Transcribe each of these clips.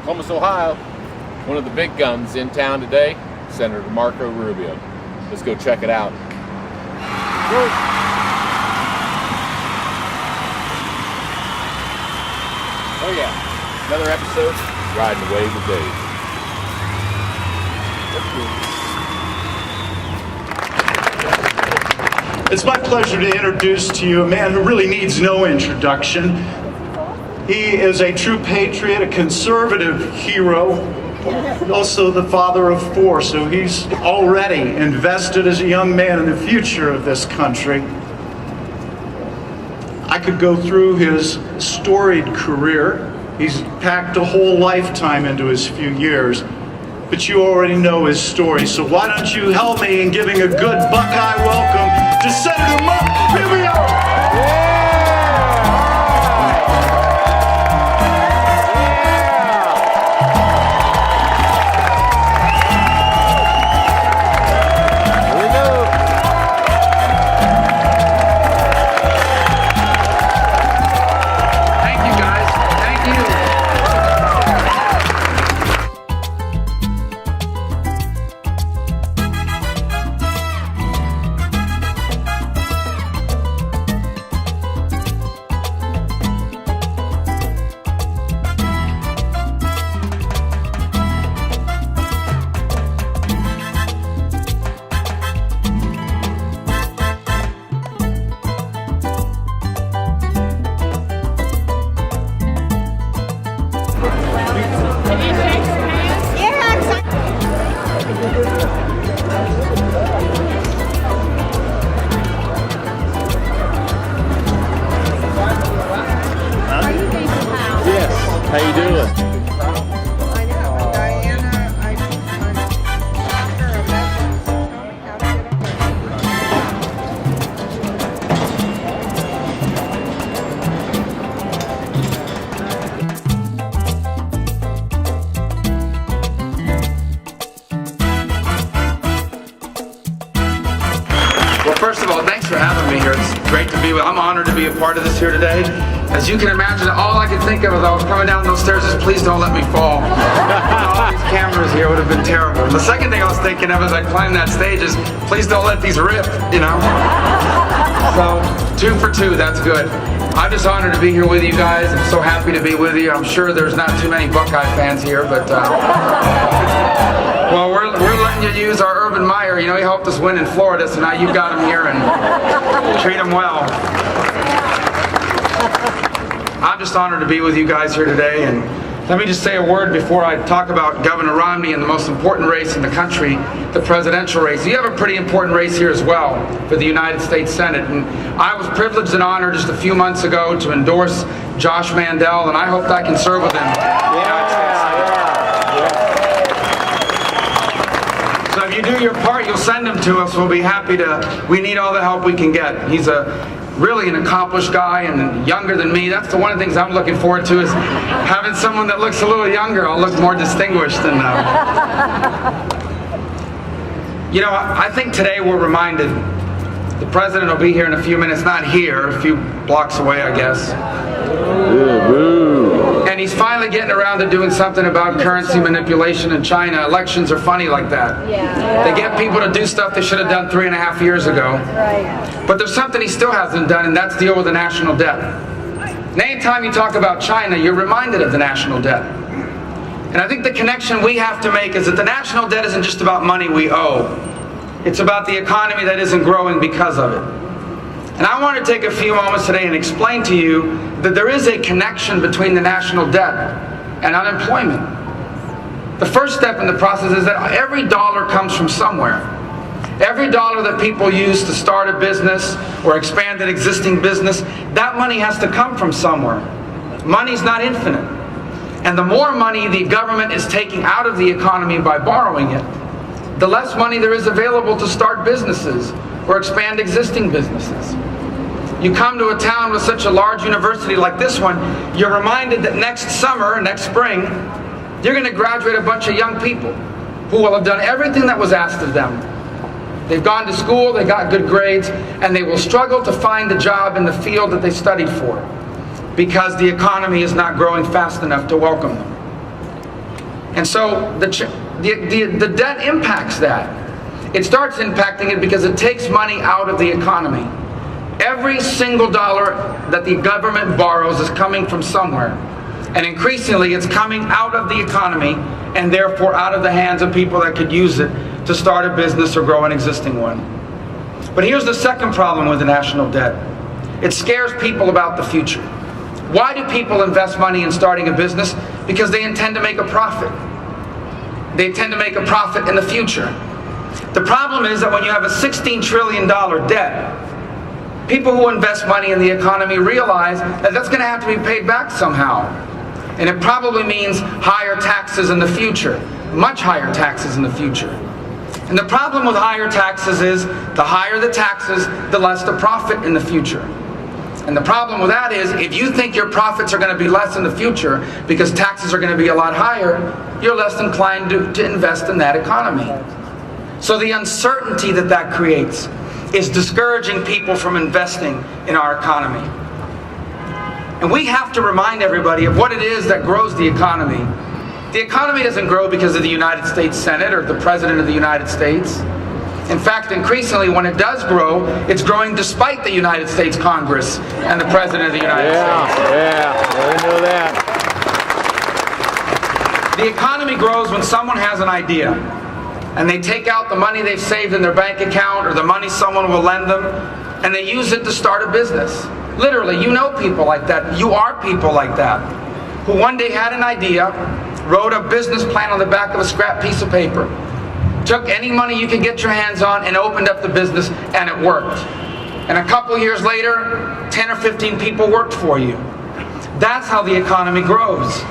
Columbus, Ohio. One of the big guns in town today, Senator Marco Rubio. Let's go check it out. Oh yeah, another episode, riding the wave of Dave. It's my pleasure to introduce to you a man who really needs no introduction. He is a true patriot, a conservative hero, also the father of four, so he's already invested as a young man in the future of this country. I could go through his storied career. He's packed a whole lifetime into his few years, but you already know his story, so why don't you help me in giving a good Buckeye welcome to Senator Marco Rubio! How you doing? I know, Diana, I'm doctor of medicine, so tell me how to get Well, first of all, thanks for having me here. It's great to be with. I'm honored to be a part of this here today. As you can imagine, all I could think of as I was coming down those stairs is, please don't let me fall. All these cameras here would have been terrible. The second thing I was thinking of as I climbed that stage is, please don't let these rip, you know? So, 2 for 2, that's good. I'm just honored to be here with you guys. I'm so happy to be with you. I'm sure there's not too many Buckeye fans here, but well, we're letting you use our Urban Meyer. You know, he helped us win in Florida, so now you've got him here and treat him well. I'm just honored to be with you guys here today, and let me just say a word before I talk about Governor Romney and the most important race in the country, the presidential race. You have a pretty important race here as well for the United States Senate, and I was privileged and honored just a few months ago to endorse Josh Mandel, and I hope I can serve with him. So if you do your part, you'll send him to us. We'll be happy to. We need all the help we can get. He's really an accomplished guy and younger than me. That's one of the things I'm looking forward to, is having someone that looks a little younger. I'll look more distinguished than You know, I think today we're reminded, the president will be here in a few minutes, not here, a few blocks away, I guess. And he's finally getting around to doing something about currency manipulation in China. Elections are funny like that. Yeah. They get people to do stuff they should have done 3.5 years ago. Right. But there's something he still hasn't done, and that's deal with the national debt. And anytime you talk about China, you're reminded of the national debt. And I think the connection we have to make is that the national debt isn't just about money we owe. It's about the economy that isn't growing because of it. And I want to take a few moments today and explain to you that there is a connection between the national debt and unemployment. The first step in the process is that every dollar comes from somewhere. Every dollar that people use to start a business or expand an existing business, that money has to come from somewhere. Money's not infinite. And the more money the government is taking out of the economy by borrowing it, the less money there is available to start businesses or expand existing businesses. You come to a town with such a large university like this one, you're reminded that next summer, next spring, you're going to graduate a bunch of young people who will have done everything that was asked of them. They've gone to school, they got good grades, and they will struggle to find a job in the field that they studied for because the economy is not growing fast enough to welcome them. And so the debt impacts that. It starts impacting it because it takes money out of the economy. Every single dollar that the government borrows is coming from somewhere. And increasingly it's coming out of the economy and therefore out of the hands of people that could use it to start a business or grow an existing one. But here's the second problem with the national debt. It scares people about the future. Why do people invest money in starting a business? Because they intend to make a profit. They intend to make a profit in the future. The problem is that when you have a $16 trillion debt, people who invest money in the economy realize that that's going to have to be paid back somehow. And it probably means higher taxes in the future, much higher taxes in the future. And the problem with higher taxes is the higher the taxes, the less the profit in the future. And the problem with that is if you think your profits are going to be less in the future because taxes are going to be a lot higher, you're less inclined to invest in that economy. So the uncertainty that that creates is discouraging people from investing in our economy. And we have to remind everybody of what it is that grows the economy. The economy doesn't grow because of the United States Senate or the President of the United States. In fact, increasingly, when it does grow, it's growing despite the United States Congress and the President of the United States. Yeah, I know that. The economy grows when someone has an idea and they take out the money they've saved in their bank account or the money someone will lend them and they use it to start a business. Literally, you know people like that. You are people like that who one day had an idea, wrote a business plan on the back of a scrap piece of paper, took any money you could get your hands on and opened up the business, and it worked. And a couple years later, 10 or 15 people worked for you. That's how the economy grows.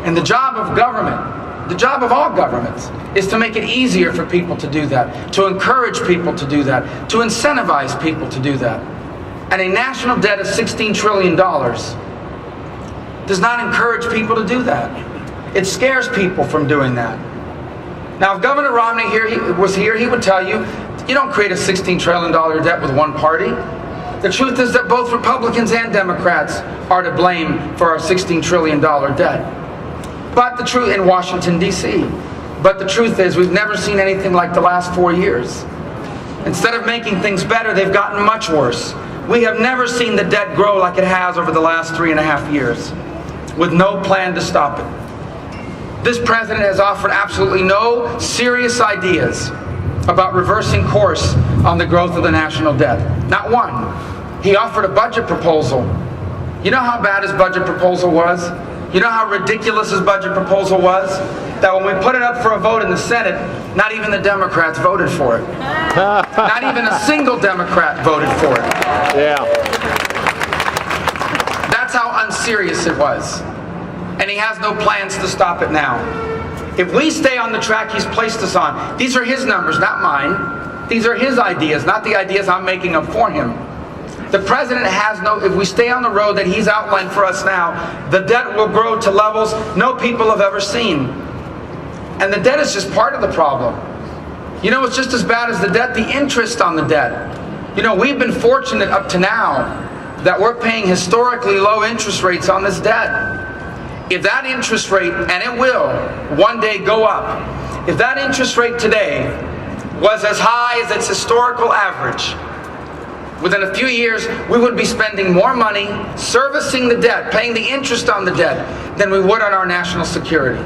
And the job of government, the job of all governments, is to make it easier for people to do that, to encourage people to do that, to incentivize people to do that. And a national debt of $16 trillion does not encourage people to do that. It scares people from doing that. Now, if Governor Romney was here, he would tell you, you don't create a $16 trillion debt with one party. The truth is that both Republicans and Democrats are to blame for our $16 trillion debt. But the truth, in Washington, D.C. But the truth is, we've never seen anything like the last 4 years. Instead of making things better, they've gotten much worse. We have never seen the debt grow like it has over the last 3.5 years, with no plan to stop it. This president has offered absolutely no serious ideas about reversing course on the growth of the national debt. Not one. He offered a budget proposal. You know how bad his budget proposal was? You know how ridiculous his budget proposal was? That when we put it up for a vote in the Senate, not even the Democrats voted for it. Not even a single Democrat voted for it. Yeah. That's how unserious it was. And he has no plans to stop it now. If we stay on the track he's placed us on, these are his numbers, not mine. These are his ideas, not the ideas I'm making up for him. The president has no, if we stay on the road that he's outlined for us now, the debt will grow to levels no people have ever seen. And the debt is just part of the problem. You know, it's just as bad as the debt, the interest on the debt. You know, we've been fortunate up to now that we're paying historically low interest rates on this debt. If that interest rate, and it will one day go up, if that interest rate today was as high as its historical average, within a few years we would be spending more money servicing the debt, paying the interest on the debt, than we would on our national security.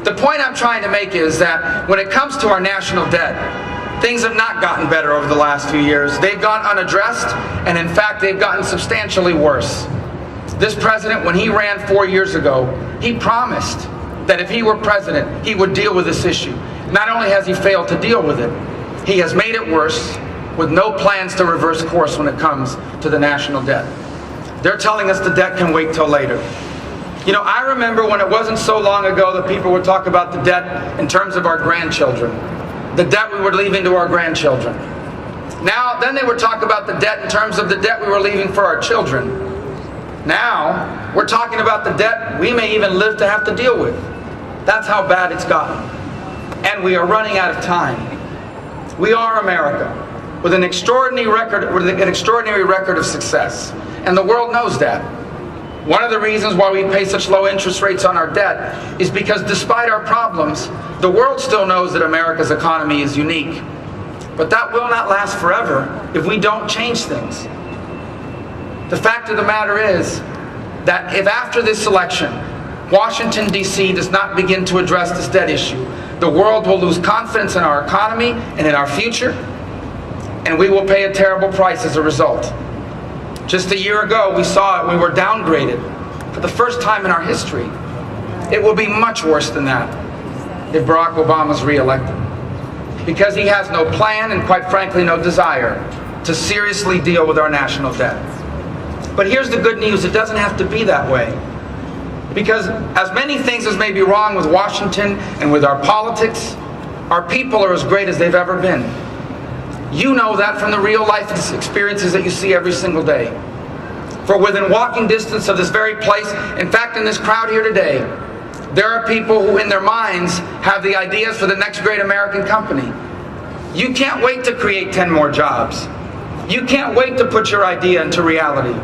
The point I'm trying to make is that when it comes to our national debt, things have not gotten better over the last few years. They've gone unaddressed, and in fact they've gotten substantially worse. This president, when he ran 4 years ago, he promised that if he were president, he would deal with this issue. Not only has he failed to deal with it, he has made it worse with no plans to reverse course when it comes to the national debt. They're telling us the debt can wait till later. You know, I remember when it wasn't so long ago that people would talk about the debt in terms of our grandchildren, the debt we were leaving to our grandchildren. Now, then they would talk about the debt in terms of the debt we were leaving for our children. Now, we're talking about the debt we may even live to have to deal with. That's how bad it's gotten. And we are running out of time. We are America, with an extraordinary record of success. And the world knows that. One of the reasons why we pay such low interest rates on our debt is because despite our problems, the world still knows that America's economy is unique. But that will not last forever if we don't change things. The fact of the matter is that if after this election, Washington, D.C. does not begin to address this debt issue, the world will lose confidence in our economy and in our future, and we will pay a terrible price as a result. Just a year ago, we saw it. We were downgraded for the first time in our history. It will be much worse than that if Barack Obama is re-elected, because he has no plan and, quite frankly, no desire to seriously deal with our national debt. But here's the good news. It doesn't have to be that way. Because as many things as may be wrong with Washington and with our politics, our people are as great as they've ever been. You know that from the real life experiences that you see every single day. For within walking distance of this very place, in fact in this crowd here today, there are people who in their minds have the ideas for the next great American company. You can't wait to create 10 more jobs. You can't wait to put your idea into reality.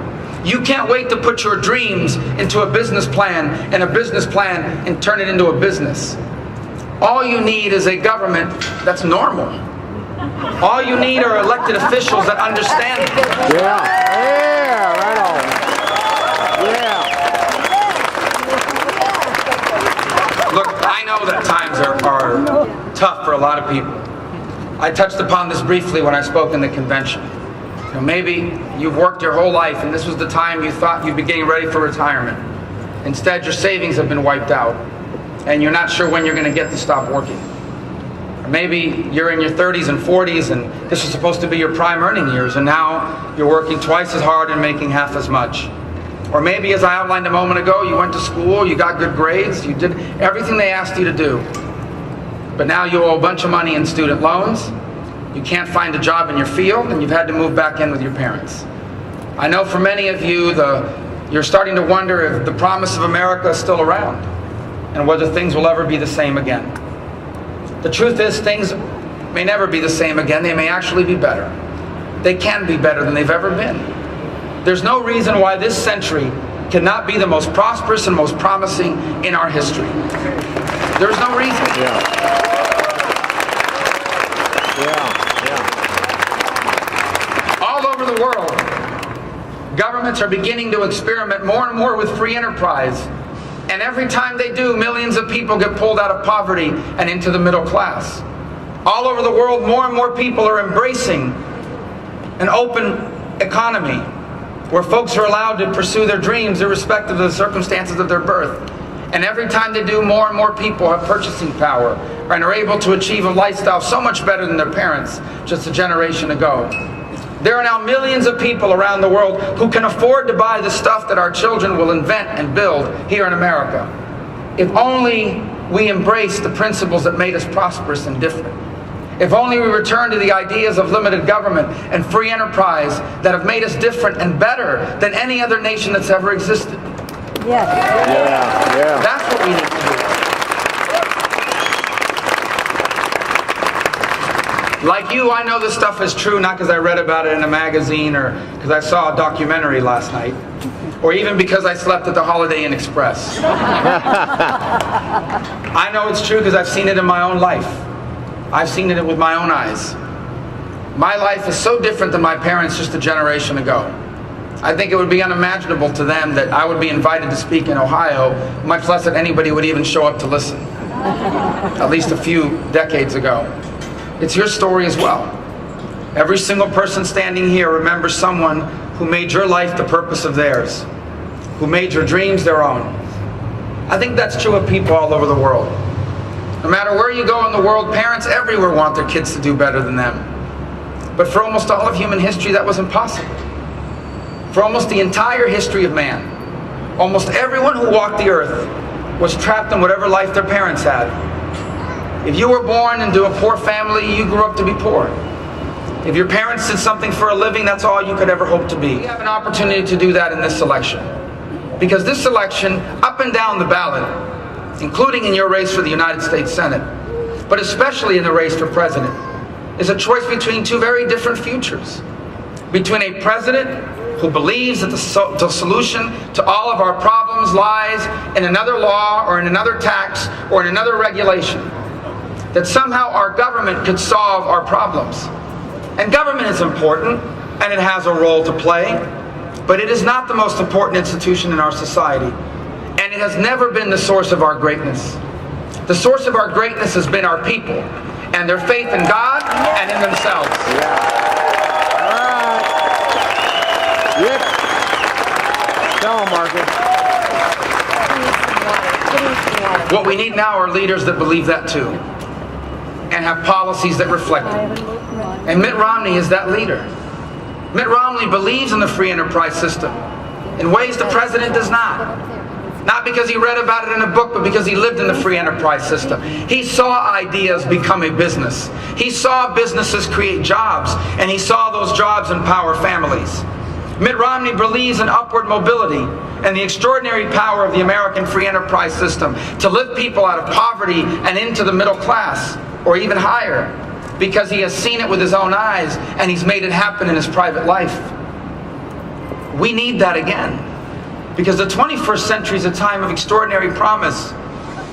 You can't wait to put your dreams into a business plan, and a business plan and turn it into a business. All you need is a government that's normal. All you need are elected officials that understand it. Yeah, yeah, right on. Yeah. Look, I know that times are tough for a lot of people. I touched upon this briefly when I spoke in the convention. You know, maybe you've worked your whole life and this was the time you thought you'd be getting ready for retirement. Instead, your savings have been wiped out and you're not sure when you're going to get to stop working. Or maybe you're in your 30s and 40s and this was supposed to be your prime earning years, and now you're working twice as hard and making half as much. Or maybe, as I outlined a moment ago, you went to school, you got good grades, you did everything they asked you to do. But now you owe a bunch of money in student loans, you can't find a job in your field, and you've had to move back in with your parents. I know for many of you, you're starting to wonder if the promise of America is still around and whether things will ever be the same again. The truth is, things may never be the same again. They may actually be better. They can be better than they've ever been. There's no reason why this century cannot be the most prosperous and most promising in our history. There's no reason. All over the world, governments are beginning to experiment more and more with free enterprise. And every time they do, millions of people get pulled out of poverty and into the middle class. All over the world, more and more people are embracing an open economy where folks are allowed to pursue their dreams irrespective of the circumstances of their birth. And every time they do, more and more people have purchasing power and are able to achieve a lifestyle so much better than their parents just a generation ago. There are now millions of people around the world who can afford to buy the stuff that our children will invent and build here in America. If only we embrace the principles that made us prosperous and different. If only we return to the ideas of limited government and free enterprise that have made us different and better than any other nation that's ever existed. Yeah. That's what we need to do. Like you, I know this stuff is true not because I read about it in a magazine or because I saw a documentary last night, or even because I slept at the Holiday Inn Express. I know it's true because I've seen it in my own life. I've seen it with my own eyes. My life is so different than my parents just a generation ago. I think it would be unimaginable to them that I would be invited to speak in Ohio, much less that anybody would even show up to listen, at least a few decades ago. It's your story as well. Every single person standing here remembers someone who made your life the purpose of theirs, who made your dreams their own. I think that's true of people all over the world. No matter where you go in the world, parents everywhere want their kids to do better than them. But for almost all of human history, that was impossible. For almost the entire history of man, almost everyone who walked the earth was trapped in whatever life their parents had. If you were born into a poor family, you grew up to be poor. If your parents did something for a living, that's all you could ever hope to be. We have an opportunity to do that in this election. Because this election, up and down the ballot, including in your race for the United States Senate, but especially in the race for president, is a choice between two very different futures. Between a president who believes that the solution to all of our problems lies in another law or in another tax or in another regulation. That somehow our government could solve our problems. And government is important, and it has a role to play, but it is not the most important institution in our society. And it has never been the source of our greatness. The source of our greatness has been our people, and their faith in God and in themselves. Yep. Tell them, Marcus. What we need now are leaders that believe that too, and have policies that reflect it. And Mitt Romney is that leader. Mitt Romney believes in the free enterprise system in ways the president does not. Not because he read about it in a book, but because he lived in the free enterprise system. He saw ideas become a business. He saw businesses create jobs, and he saw those jobs empower families. Mitt Romney believes in upward mobility and the extraordinary power of the American free enterprise system to lift people out of poverty and into the middle class, or even higher, because he has seen it with his own eyes and he's made it happen in his private life. We need that again, because the 21st century is a time of extraordinary promise.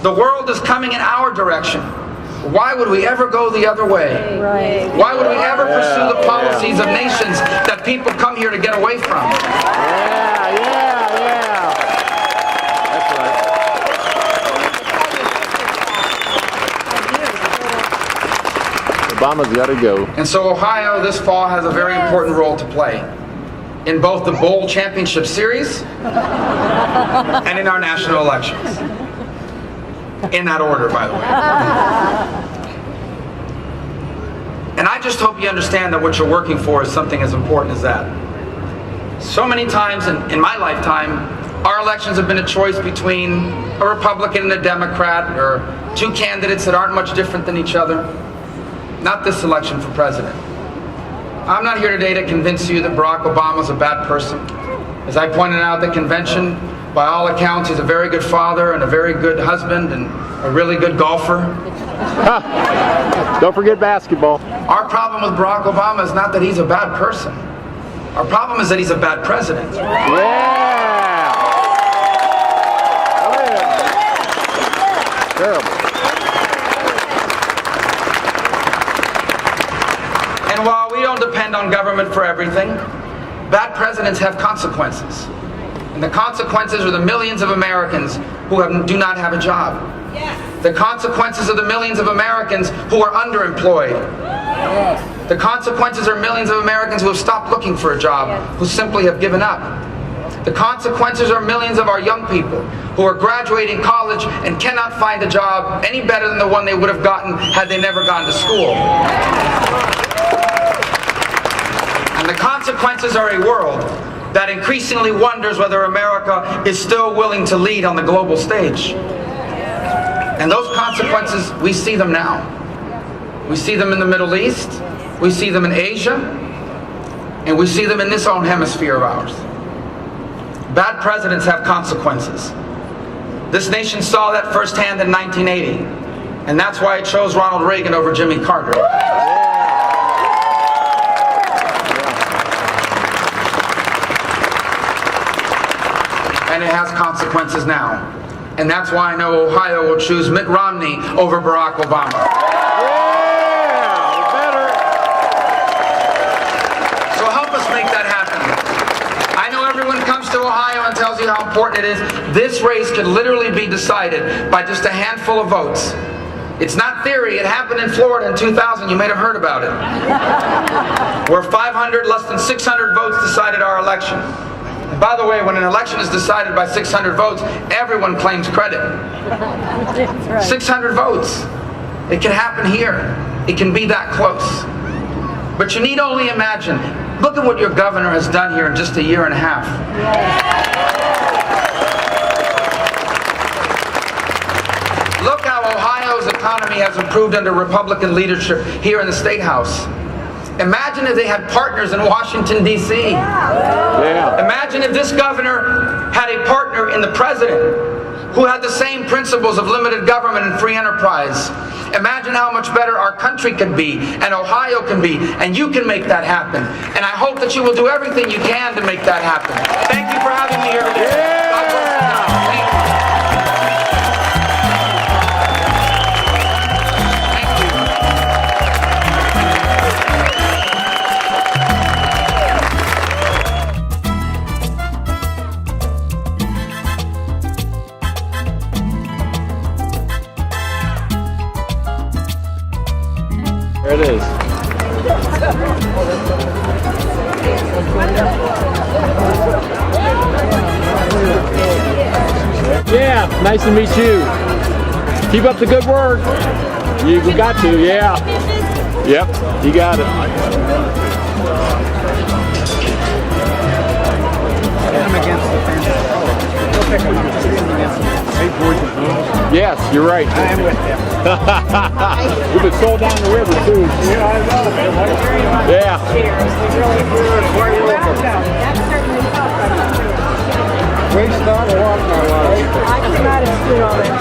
The world is coming in our direction. Why would we ever go the other way? Right. Why would we ever pursue the policies of nations that people come here to get away from? Yeah. That's right. Obama's got to go. And so Ohio this fall has a very important role to play in both the bowl championship series and in our national elections. In that order, by the way. And I just hope you understand that what you're working for is something as important as that. So many times in my lifetime, our elections have been a choice between a Republican and a Democrat, or two candidates that aren't much different than each other. Not this election for president. I'm not here today to convince you that Barack Obama's a bad person. As I pointed out at the convention, by all accounts, he's a very good father and a very good husband and a really good golfer. Don't forget basketball. Our problem with Barack Obama is not that he's a bad person. Our problem is that he's a bad president. Yeah. Terrible. And while we don't depend on government for everything, bad presidents have consequences. And the consequences are the millions of Americans who do not have a job. Yes. The consequences are the millions of Americans who are underemployed. Yes. The consequences are millions of Americans who have stopped looking for a job, who simply have given up. The consequences are millions of our young people who are graduating college and cannot find a job any better than the one they would have gotten had they never gone to school. And the consequences are a world that increasingly wonders whether America is still willing to lead on the global stage. And those consequences, we see them now. We see them in the Middle East, we see them in Asia, and we see them in this own hemisphere of ours. Bad presidents have consequences. This nation saw that firsthand in 1980, and that's why it chose Ronald Reagan over Jimmy Carter. And it has consequences now. And that's why I know Ohio will choose Mitt Romney over Barack Obama. Yeah, better. So help us make that happen. I know everyone comes to Ohio and tells you how important it is. This race could literally be decided by just a handful of votes. It's not theory. It happened in Florida in 2000. You may have heard about it. Where 500, less than 600 votes decided our election. By the way, when an election is decided by 600 votes, everyone claims credit. Right. 600 votes. It can happen here. It can be that close. But you need only imagine. Look at what your governor has done here in just a year and a half. Look how Ohio's economy has improved under Republican leadership here in the State House. Imagine if they had partners in Washington, D.C. Yeah. Imagine if this governor had a partner in the president who had the same principles of limited government and free enterprise. Imagine how much better our country can be, and Ohio can be, and you can make that happen. And I hope that you will do everything you can to make that happen. Thank you for having me here today. God bless you. Thank you. There it is. Yeah, nice to meet you. Keep up the good work. You got to, yeah. Yep, you got it. Yes, you're right. I am with you. We've been sold down the river too. Yeah, I know. Yeah. Waste not a lot, my wife. I cannot exclude all that.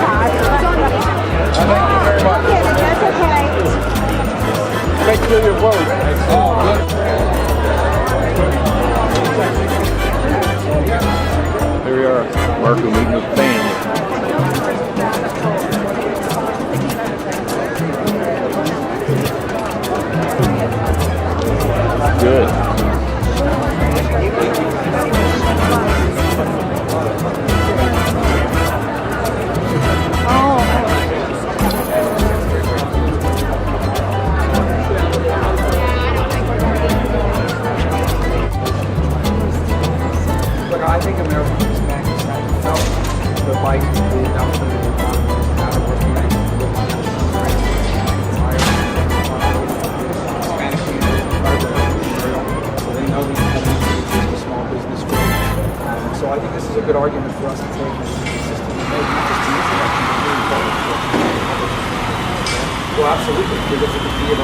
Thank you very much. That's okay. Make sure you vote. Here we are, Marco meeting with fans. Good. Look, I think American Hispanics have felt the light, the announcement of the economy, now that we're connected to the Hispanic community, so they know these companies are a small business group. So I think this is a good argument for us to take as a system to make, not just to use election, but moving forward. Well, absolutely, because it could be